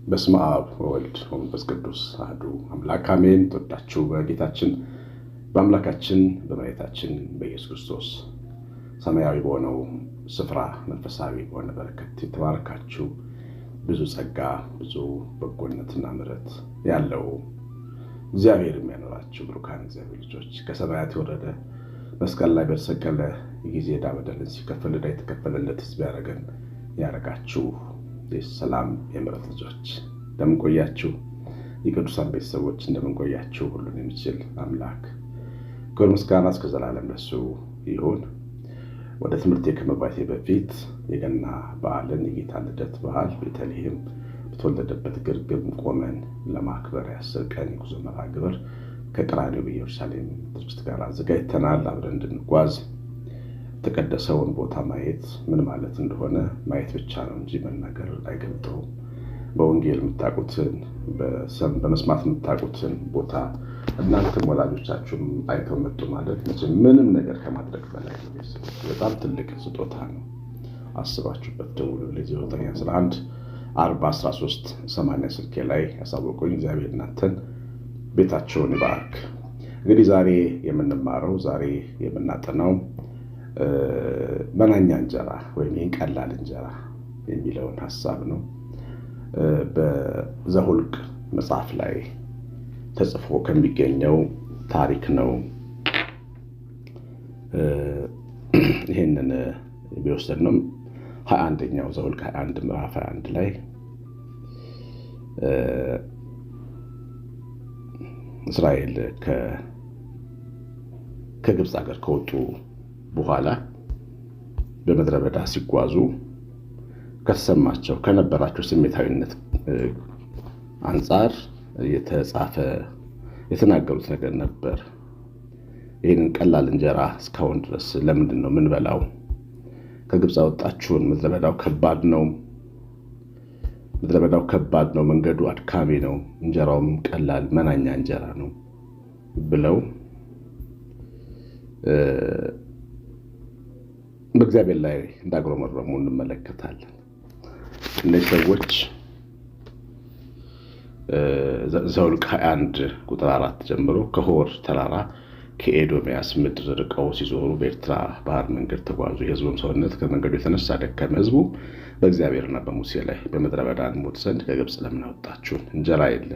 በስመ አብ ወወልድ ወመንፈስ ቅዱስ አሐዱ አምላክ አሜን። ተወዳችሁ በጌታችን በአምላካችን በመድኃኒታችን በኢየሱስ ክርስቶስ ሰማያዊ በሆነው ስፍራ መንፈሳዊ በሆነ በረከት የተባረካችሁ ብዙ ጸጋ ብዙ በጎነትና ምሕረት ያለው እግዚአብሔር የሚያኖራችሁ ብሩካን እግዚአብሔር ልጆች ከሰማያት የወረደ መስቀል ላይ በተሰቀለ ጊዜ ዕዳ በደልን ሲከፈል ዕዳ የተከፈለለት ሕዝብ ያረጋችሁ የሰላም የምሕረት ልጆች እንደምን ቆያችሁ? የቅዱሳን ቤተሰቦች እንደምን ቆያችሁ? ሁሉን የሚችል አምላክ ክብር ምስጋና እስከ ዘላለም ለእሱ ይሁን። ወደ ትምህርቴ ከመግባቴ በፊት የገና በዓልን የጌታ ልደት በዓል ቤተልሔም በተወለደበት ግርግም ቆመን ለማክበር የ10 ቀን የጉዞ መርሃ ግብር ከቀራንዮ በኢየሩሳሌም ድርጅት ጋር አዘጋጅተናል። አብረን እንድንጓዝ የተቀደሰውን ቦታ ማየት ምን ማለት እንደሆነ ማየት ብቻ ነው እንጂ መናገር አይገልጠውም። በወንጌል የምታውቁትን በመስማት የምታውቁትን ቦታ እናንተም ወላጆቻችሁም አይተው መጡ ማለት ምንም ነገር ከማድረግ በላይ ነው። በጣም ትልቅ ስጦታ ነው። አስባችሁበት ደውሉ። ለዚህ 911 4013 80 ስልኬ ላይ ያሳወቁኝ። እግዚአብሔር እናንተን ቤታቸውን ይባርክ። እንግዲህ ዛሬ የምናጠናው መናኛ እንጀራ ወይም ይህን ቀላል እንጀራ የሚለውን ሀሳብ ነው። በዘኍልቍ መጽሐፍ ላይ ተጽፎ ከሚገኘው ታሪክ ነው። ይህንን ቢወሰድነው 21ኛው ዘኍልቍ 21 ምዕራፍ 21 ላይ እስራኤል ከግብፅ ሀገር ከወጡ በኋላ በምድረ በዳ ሲጓዙ ከተሰማቸው ከነበራቸው ስሜታዊነት አንጻር የተናገሩት ነገር ነበር። ይህንን ቀላል እንጀራ እስካሁን ድረስ ለምንድን ነው የምንበላው? ከግብፅ አወጣችሁን፣ ምድረ በዳው ከባድ ነው፣ መንገዱ አድካሚ ነው፣ እንጀራውም ቀላል መናኛ እንጀራ ነው ብለው በእግዚአብሔር ላይ እንዳጉረመረሙ እንመለከታለን። እነዚህ ሰዎች ዘኍልቍ 21 ቁጥር 4 ጀምሮ ከሖር ተራራ ከኤዶምያስ ምድር ርቀው ሲዞሩ በኤርትራ ባህር መንገድ ተጓዙ። የሕዝቡም ሰውነት ከመንገዱ የተነሳ ደከመ። ሕዝቡ በእግዚአብሔርና በሙሴ ላይ በምድረ በዳ እንሞት ዘንድ ከግብፅ ለምን አወጣችሁን? እንጀራ የለ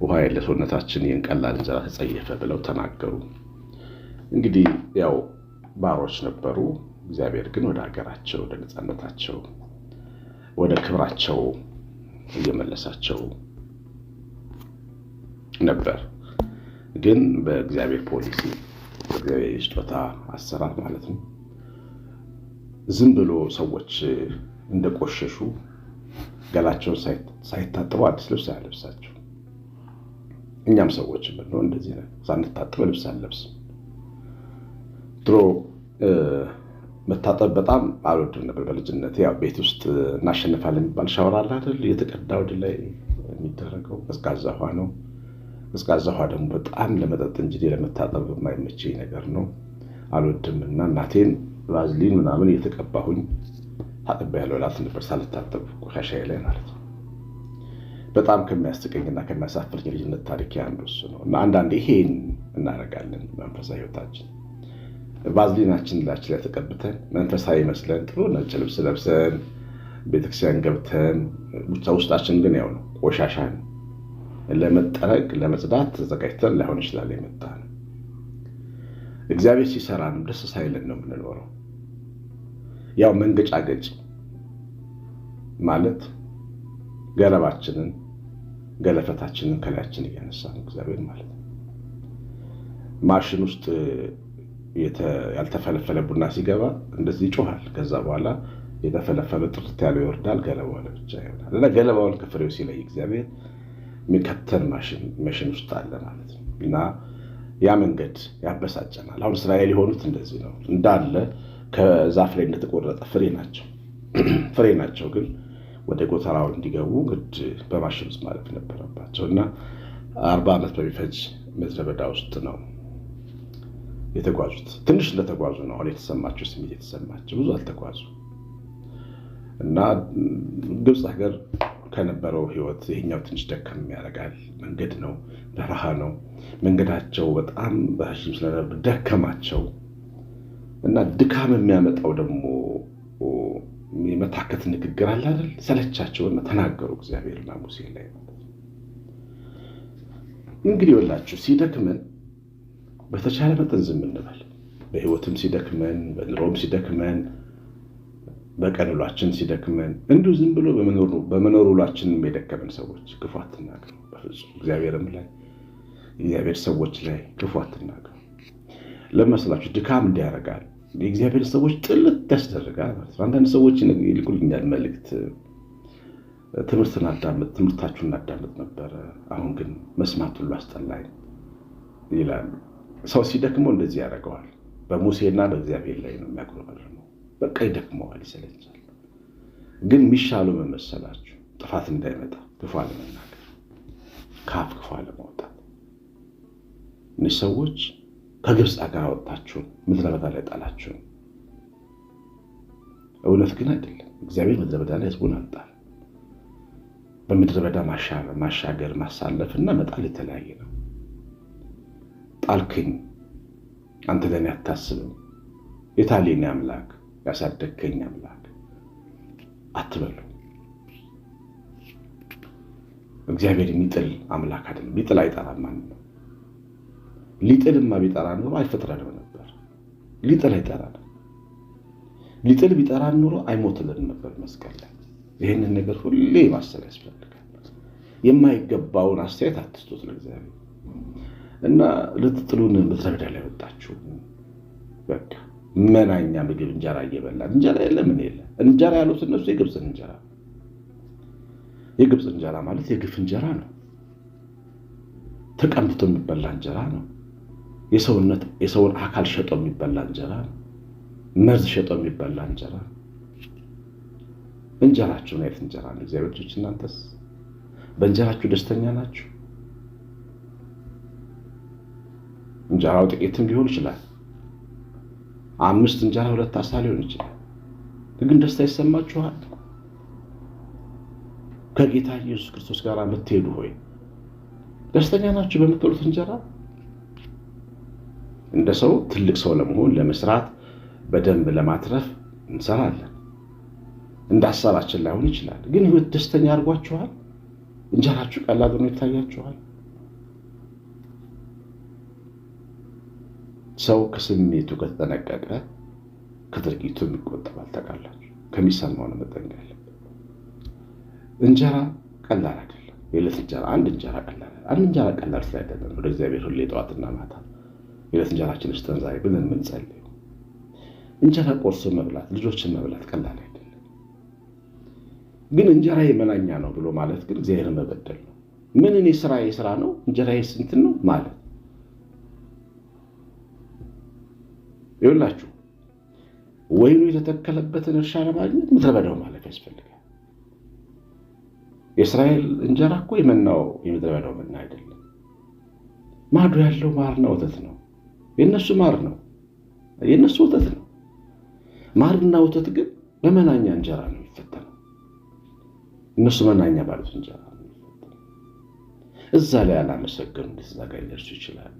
ውሃ የለ፣ ሰውነታችን ይህን ቀላል እንጀራ ተጸየፈ ብለው ተናገሩ። እንግዲህ ያው ባሮች ነበሩ። እግዚአብሔር ግን ወደ ሀገራቸው፣ ወደ ነፃነታቸው፣ ወደ ክብራቸው እየመለሳቸው ነበር። ግን በእግዚአብሔር ፖሊሲ፣ በእግዚአብሔር ስጦታ አሰራር ማለት ነው፣ ዝም ብሎ ሰዎች እንደቆሸሹ ገላቸውን ሳይታጠቡ አዲስ ልብስ አያለብሳቸው። እኛም ሰዎች ብንሆን እንደዚህ ነን። ሳንታጠብ ልብስ አንለብስም። ድሮ መታጠብ በጣም አልወድም ነበር በልጅነት። ያው ቤት ውስጥ እናሸንፋለን የሚባል ሻወር አለ አይደል? የተቀዳ ወደ ላይ የሚደረገው ቀዝቃዛ ውሃ ነው። ቀዝቃዛ ውሃ ደግሞ በጣም ለመጠጥ እንጂ ለመታጠብ የማይመቸኝ ነገር ነው፣ አልወድም። እና እናቴን ቫዝሊን ምናምን እየተቀባሁኝ ታጥቤያለሁ እላት ነበር፣ ሳልታጠብ ቆሻሻዬ ላይ ማለት ነው። በጣም ከሚያስቀኝና ከሚያሳፍር የልጅነት ታሪክ አንዱ እሱ ነው። እና አንዳንዴ ይሄን እናደርጋለን መንፈሳዊ ሕይወታችን። ቫዝሊናችን ላችን ላይ ተቀብተን መንፈሳዊ መስለን ጥሩ ነጭ ልብስ ለብሰን ቤተክርስቲያን ገብተን ውስጣችን ግን ያው ነው ቆሻሻ ነው። ለመጠረግ ለመጽዳት ተዘጋጅተን ላይሆን ይችላል የመጣ ነው። እግዚአብሔር ሲሰራንም ደስ ሳይለን ነው የምንኖረው። ያው መንገጫገጭ ማለት ገለፈታችንን ከላያችን እያነሳ ነው እግዚአብሔር ማለት ነው። ማሽን ውስጥ ያልተፈለፈለ ቡና ሲገባ እንደዚህ ይጮሃል። ከዛ በኋላ የተፈለፈለ ጥርት ያለው ይወርዳል፣ ገለባው ለብቻ ይሆናል። እና ገለባውን ከፍሬው ሲለይ እግዚአብሔር የሚከተል ማሽን ውስጥ አለ ማለት ነው። እና ያ መንገድ ያበሳጨናል። አሁን እስራኤል የሆኑት እንደዚህ ነው። እንዳለ ከዛፍ ላይ እንደተቆረጠ ፍሬ ናቸው። ግን ወደ ጎተራው እንዲገቡ ግድ በማሽን ውስጥ ማለፍ ነበረባቸው። እና 40 ዓመት በሚፈጅ ምድረ በዳ ውስጥ ነው የተጓዙት። ትንሽ እንደተጓዙ ነው አሁን የተሰማቸው ስሜት የተሰማቸው። ብዙ አልተጓዙ። እና ግብፅ ሀገር ከነበረው ህይወት ይሄኛው ትንሽ ደከም ያደርጋል። መንገድ ነው፣ በረሃ ነው። መንገዳቸው በጣም ረዥም ስለነበር ደከማቸው እና ድካም የሚያመጣው ደግሞ የመታከት ንግግር አለ አይደል? ሰለቻቸውና ተናገሩ እግዚአብሔርና ሙሴ ላይ። እንግዲህ ወላችሁ ሲደክመን በተቻለ መጠን ዝም እንበል። በህይወትም ሲደክመን፣ በኑሮም ሲደክመን፣ በቀን ውሏችን ሲደክመን እንዲሁ ዝም ብሎ በመኖር ውሏችን የደከመን ሰዎች ክፉ አትናገሩ። በፍጹም እግዚአብሔርም ላይ የእግዚአብሔር ሰዎች ላይ ክፉ አትናገሩ። ለመስላችሁ ድካም እንዲያደርጋል የእግዚአብሔር ሰዎች ጥልት ያስደርጋል ማለት ነው። አንዳንድ ሰዎች ይልኩልኛል መልእክት፣ ትምህርታችሁን እናዳምጥ ነበረ፣ አሁን ግን መስማት ሁሉ አስጠላኝ ይላሉ። ሰው ሲደክመው እንደዚህ ያደርገዋል። በሙሴና በእግዚአብሔር ላይ ነው የሚያጉረመርመው። በቃ ይደክመዋል፣ ይሰለቻል። ግን የሚሻለው ምን መሰላችሁ? ጥፋት እንዳይመጣ ክፉ አለመናገር፣ ከአፍ ክፉ አለማውጣት። እነዚህ ሰዎች ከግብፅ አገር አወጣችሁን፣ ምድረ በዳ ላይ ጣላችሁን። እውነት ግን አይደለም። እግዚአብሔር ምድረ በዳ ላይ ሕዝቡን አጣል። በምድረ በዳ ማሻገር ማሳለፍና መጣል የተለያየ ነው። ጣልክኝ፣ አንተ ለእኔ አታስብም፣ የታለ የኔ አምላክ፣ ያሳደግከኝ አምላክ አትበሉ። እግዚአብሔር የሚጥል አምላክ አይደለም። ሊጥል አይጠራም። ማንም ነው ሊጥልማ ቢጠራ ኖሮ አይፈጥረንም ነበር። ሊጥል አይጠራም። ሊጥል ቢጠራ ኖሮ አይሞትልንም ነበር መስቀል ላይ። ይህንን ነገር ሁሌ ማሰብ ያስፈልጋል። የማይገባውን አስተያየት አትስጡት ለእግዚአብሔር። እና ልትጥሉን ምድረ በዳ ላይ ወጣችሁ። በቃ መናኛ ምግብ እንጀራ እየበላን፣ እንጀራ የለ ምን የለ። እንጀራ ያሉት እነሱ የግብፅን እንጀራ። የግብፅ እንጀራ ማለት የግፍ እንጀራ ነው። ተቀምቶ የሚበላ እንጀራ ነው። የሰውን አካል ሸጦ የሚበላ እንጀራ ነው። መርዝ ሸጦ የሚበላ እንጀራ። እንጀራችሁ ነው። የት እንጀራ ነው? እግዚአብሔር ልጆች፣ እናንተስ በእንጀራችሁ ደስተኛ ናችሁ? እንጀራው ጥቂትም ሊሆን ይችላል። 5 እንጀራ 2 ዓሣ ሊሆን ይችላል። ግን ደስታ ይሰማችኋል? ከጌታ ኢየሱስ ክርስቶስ ጋር የምትሄዱ ሆይ ደስተኛ ናችሁ በምትበሉት እንጀራ? እንደ ሰው ትልቅ ሰው ለመሆን ለመስራት፣ በደንብ ለማትረፍ እንሰራለን። እንደ ሐሳባችን ላይሆን ይችላል። ግን ህይወት ደስተኛ አድርጓችኋል? እንጀራችሁ ቀላል ሆኖ ይታያችኋል? ሰው ከስሜቱ ከተጠነቀቀ ከድርጊቱ ይቆጠባል። ታውቃላችሁ፣ ከሚሰማው ነው መጠንቀቅ ያለበት። እንጀራ ቀላል አይደለም። የዕለት እንጀራ አንድ እንጀራ ቀላል ስላይደለም ወደ እግዚአብሔር ሁሌ ጠዋትና ማታ የዕለት እንጀራችንን ስጠን ዛሬ ብለን የምንጸልየው። እንጀራ ቆርሶ መብላት፣ ልጆችን መብላት ቀላል አይደለም። ግን እንጀራ የመናኛ ነው ብሎ ማለት ግን እግዚአብሔርን መበደል ነው። ምን እኔ ስራ ነው እንጀራ ስንት ነው ማለት ይኸውላችሁ። ወይኑ የተተከለበትን እርሻ ለማግኘት ምድረ በዳው ማለፍ ያስፈልጋል። የእስራኤል እንጀራ እኮ የመናው የምድረ በዳው መና አይደለም። ማዶ ያለው ማርና ወተት ነው። የነሱ ማር ነው፣ የነሱ ወተት ነው። ማርና ወተት ግን በመናኛ እንጀራ ነው የሚፈተነው። እነሱ መናኛ ባሉት እንጀራ ነው የሚፈተነው። እዛ ላይ ያላመሰገኑ እዛ ጋር ሊደርሱ ይችላሉ።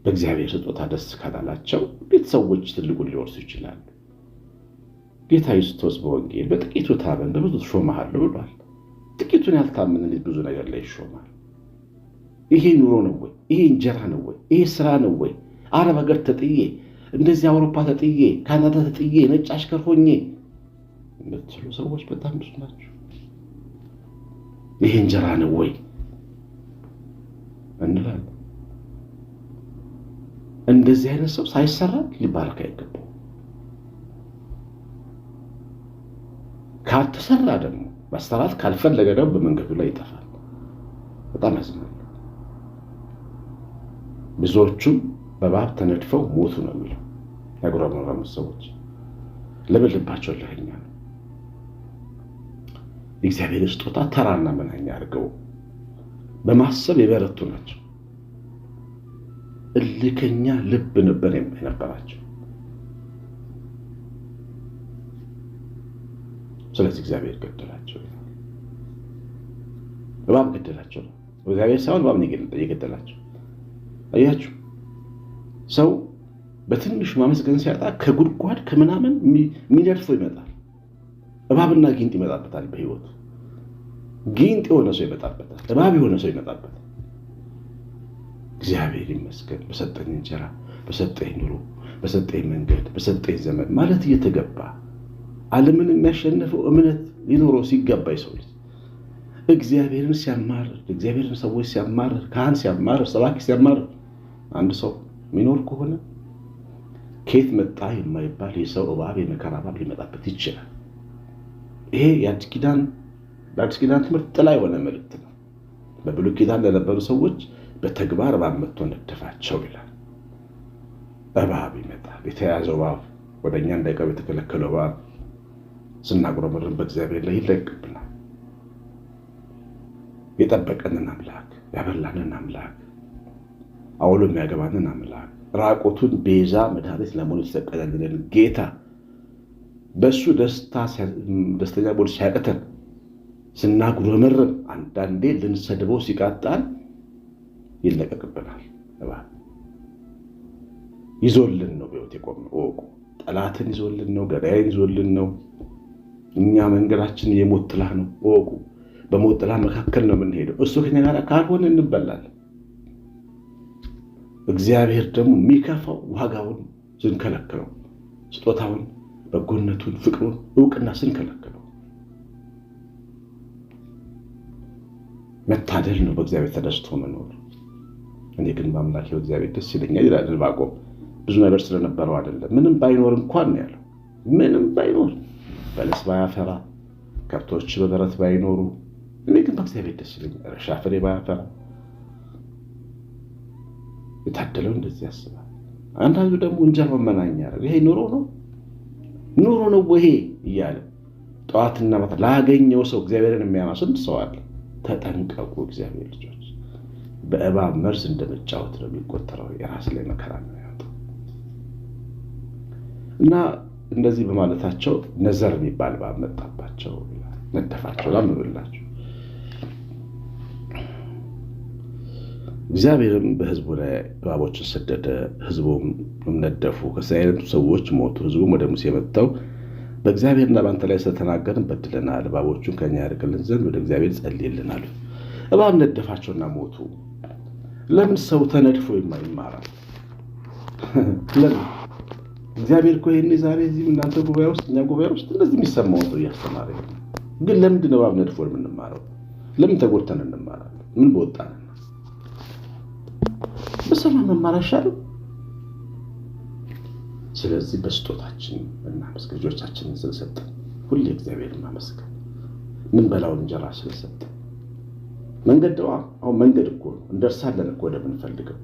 በእግዚአብሔር ስጦታ ደስ ካላላቸው ቤተሰቦች ትልቁን ሊወርሱ ይችላሉ። ጌታ ኢየሱስ በወንጌል በጥቂቱ ታመን በብዙ ትሾምሃለሁ ብሏል። ጥቂቱን ያልታመነ እንዴት ብዙ ነገር ላይ ይሾማል? ይሄ ኑሮ ነው ወይ? ይሄ እንጀራ ነው ወይ? ይሄ ስራ ነው ወይ? አረብ ሀገር ተጥዬ፣ እንደዚህ አውሮፓ ተጥዬ፣ ካናዳ ተጥዬ፣ ነጭ አሽከር ሆኜ የምትሉ ሰዎች በጣም ብዙ ናቸው። ይሄ እንጀራ ነው ወይ እንላለን። እንደዚህ አይነት ሰው ሳይሰራ ሊባረክ አይገባው። ካልተሰራ ደግሞ መሰራት ካልፈለገ ደግሞ በመንገዱ ላይ ይጠፋል። በጣም ያዝናል። ብዙዎቹም በእባብ ተነድፈው ሞቱ ነው የሚለው ያጉረመረሙ ሰዎች። ልባቸው ለኛ ነው። የእግዚአብሔር ስጦታ ተራና መናኛ አድርገው በማሰብ የበረቱ ናቸው። እልከኛ ልብ ነበር የነበራቸው። ስለዚህ እግዚአብሔር ገደላቸው። እባብ ገደላቸው። እግዚአብሔር ሳይሆን እባብ ነው የገደላቸው። አያችሁ፣ ሰው በትንሹ ማመስገን ሲያጣ ከጉድጓድ ከምናምን የሚነድፈው ይመጣል። እባብና ጊንጥ ይመጣበታል በህይወቱ። ጊንጥ የሆነ ሰው ይመጣበታል፣ እባብ የሆነ ሰው ይመጣበታል። እግዚአብሔር ይመስገን በሰጠኝ እንጀራ፣ በሰጠኝ ኑሮ፣ በሰጠኝ መንገድ፣ በሰጠኝ ዘመን ማለት እየተገባ ዓለምን የሚያሸንፈው እምነት ሊኖረው ሲገባኝ ሰው እግዚአብሔርን ሲያማርር፣ እግዚአብሔርን ሰዎች ሲያማርር፣ ካህን ሲያማርር፣ ሰባኪ ሲያማርር አንድ ሰው የሚኖር ከሆነ ከየት መጣ የማይባል የሰው እባብ፣ የመከራ እባብ ሊመጣበት ይችላል። ይሄ የአዲስ ኪዳን ትምህርት ጥላ የሆነ መልእክት ነው። በብሉይ ኪዳን ለነበሩ ሰዎች በተግባር እባብ መጥቶ ነደፋቸው ይላል። እባብ ይመጣል። የተያዘው እባብ ወደ እኛ እንዳይቀርብ የተከለከለው እባብ ስናጉረመርም በእግዚአብሔር ላይ ይለቅብናል። የጠበቀንን አምላክ፣ ያበላንን አምላክ፣ አውሎ የሚያገባንን አምላክ፣ ራቆቱን ቤዛ መድኃኒት ለመሆኑ የተሰቀለልን ጌታ በእሱ ደስተኛ ቦል ሲያቅተን ስናጉረመርም አንዳንዴ ልንሰድበው ሲቃጣን ይለቀቅብናል። እባብ ይዞልን ነው በሕይወት የቆምነው። እወቁ፣ ጠላትን ይዞልን ነው፣ ገዳይን ይዞልን ነው። እኛ መንገዳችን የሞት ጥላ ነው። እወቁ፣ በሞት ጥላ መካከል ነው የምንሄደው። እሱ ከኛ ጋር ካልሆነ እንበላለን። እግዚአብሔር ደግሞ የሚከፋው ዋጋውን ስንከለክለው፣ ስጦታውን፣ በጎነቱን፣ ፍቅሩን፣ እውቅና ስንከለክለው መታደል ነው በእግዚአብሔር ተደስቶ መኖር። እኔ ግን በአምላኬ በእግዚአብሔር ደስ ይለኛል ይላል ዕንባቆም። ብዙ ነገር ስለነበረው አይደለም። ምንም ባይኖር እንኳን ነው ያለው። ምንም ባይኖር፣ በለስ ባያፈራ፣ ከብቶች በበረት ባይኖሩ፣ እኔ ግን በእግዚአብሔር ደስ ይለኛል። እርሻ ፍሬ ባያፈራ፣ የታደለው እንደዚህ ያስባል። አንዳንዱ ደግሞ እንጀራ መመናኛ ያደርግ። ይሄ ኑሮ ነው ይሄ እያለ ጠዋትና ማታ ላገኘው ሰው እግዚአብሔርን የሚያማ ስንት ሰው አለ። ተጠንቀቁ እግዚአብሔር ልጆች። በእባብ መርዝ እንደመጫወት ነው የሚቆጠረው። የራስ ላይ መከራ ነው ያወጣው። እና እንደዚህ በማለታቸው ነዘር የሚባል እባብ መጣባቸው፣ ነደፋቸው። ላምብላቸው። እግዚአብሔርም በሕዝቡ ላይ እባቦችን ሰደደ፣ ሕዝቡም ነደፉ። ከእስራኤል ሰዎች ሞቱ። ሕዝቡም ወደ ሙሴ መጥተው በእግዚአብሔርና በአንተ ላይ ስለተናገርን በድለናል፣ እባቦቹን ከኛ ያርቅልን ዘንድ ወደ እግዚአብሔር ጸልይልን አሉ። እባብ ነደፋቸውና ሞቱ። ለምን ሰው ተነድፎ የማይማራል? ለምን? እግዚአብሔር እኮ ይሄን ዛሬ እዚህ እናንተ ጉባኤ ውስጥ እኛ ጉባኤ ውስጥ እንደዚህ የሚሰማው ሰው እያስተማረ ግን ለምንድን ነው እባብ ነድፎ የምንማረው? ለምን ተጎድተን እንማራለን? ምን በወጣን? በሰላም መማር አይሻልም? ስለዚህ በስጦታችን እናመስግን። ልጆቻችንን ስለሰጠን ሁሌ እግዚአብሔርን ማመስገን። ምን በላው እንጀራ ስለሰጠን መንገድ ደዋ አሁን መንገድ እኮ ነው። እንደርሳለን እኮ ወደምንፈልገው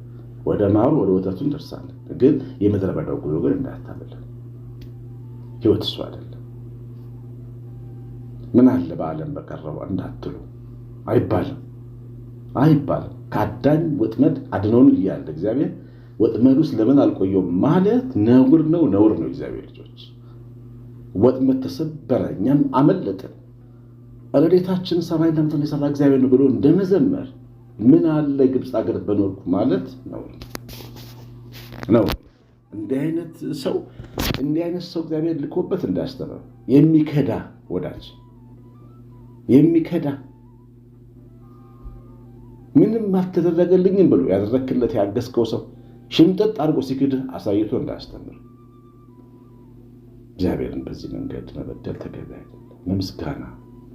ወደ ማሩ ወደ ወተቱ እንደርሳለን። ግን የምድረ በዳው ጉዞ ግን እንዳያታልለን። ሕይወት እሱ አይደለም። ምን አለ በዓለም በቀረው እንዳትሉ አይባልም። ከአዳኝ ወጥመድ አድኖን እያለ እግዚአብሔር ወጥመድ ውስጥ ለምን አልቆየውም ማለት ነውር ነው። እግዚአብሔር ልጆች ወጥመድ ተሰበረ፣ እኛም አመለጥን። ረድኤታችን ሰማይና ምድርን የሰራ እግዚአብሔር ነው ብሎ እንደመዘመር ምን አለ ግብፅ አገር በኖርኩ ማለት ነው። እንዲህ አይነት ሰው እግዚአብሔር ልኮበት እንዳያስተምር የሚከዳ ወዳጅ፣ የሚከዳ ምንም አልተደረገልኝም ብሎ ያደረክለት ያገዝከው ሰው ሽምጥጥ አድርጎ ሲክድህ አሳይቶ እንዳያስተምር። እግዚአብሔርን በዚህ መንገድ መበደል ተገቢ አይደለም። ለምስጋና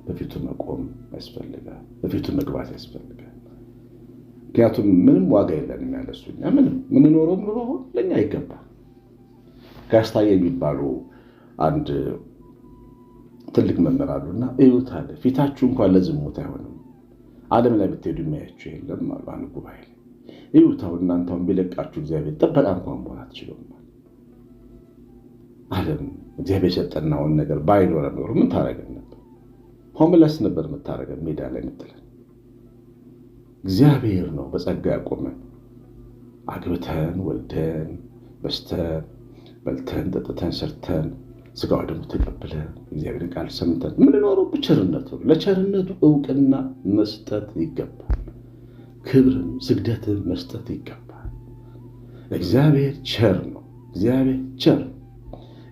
በፊቱ መቆም ያስፈልጋል። በፊቱ መግባት ያስፈልጋል። ምክንያቱም ምንም ዋጋ የለንም ያለሱ እኛ ምንኖረው ኑሮ ለእኛ አይገባም። ጋስታዬ የሚባሉ አንድ ትልቅ መምህር አሉና እዩት አለ፣ ፊታችሁ እንኳን ለዝሙት አይሆንም፣ ዓለም ላይ ብትሄዱ የሚያያችሁ የለም አሉ። አንድ ጉባኤ ላይ እዩት፣ አሁን እናንተውን ቢለቃችሁ እግዚአብሔር ጥበቃ እንኳን መሆን አትችሉም። ዓለም እግዚአብሔር የሰጠናውን ነገር ባይኖረ ኖሮ ምን ታደርገን ነበር? ሆምለስ ነበር የምታደርገን፣ ሜዳ ላይ ምጥለን። እግዚአብሔር ነው በጸጋ ያቆመን። አግብተን ወልደን በስተን በልተን ጠጥተን ሰርተን ስጋው ደግሞ ተቀብለ እግዚአብሔር ቃል ሰምተን የምንኖረው በቸርነቱ ነው። ለቸርነቱ እውቅና መስጠት ይገባል። ክብርን ስግደትን መስጠት ይገባል። እግዚአብሔር ቸር ነው። እግዚአብሔር ቸር።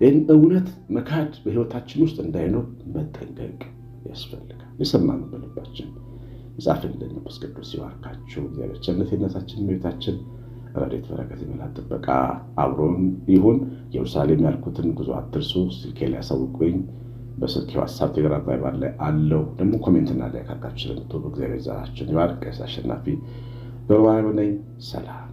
ይህን እውነት መካድ በሕይወታችን ውስጥ እንዳይኖር መጠንቀቅ ያስፈልጋል። የሰማነው በልባችን ጻፍልን። መንፈስ ቅዱስ ይባርካችሁ። እግዚአብሔር ቸርነት የነታችን ቤታችን ረድኤት በረከት የመላእክት ጥበቃ አብሮን ይሁን። ኢየሩሳሌም ያልኩትን ጉዞ አትርሱ። ስልኬ ላይ ያሳውቁኝ። በስልክ ዋትስአፕ፣ ቴሌግራም፣ ቫይበር ላይ አለው። ደግሞ ኮሜንትና ላይ ካካችሁ ስለምትወዱ እግዚአብሔር ዘራችሁን ይባርክ። ቀሲስ አሸናፊ ገብረማርያም ነኝ። ሰላም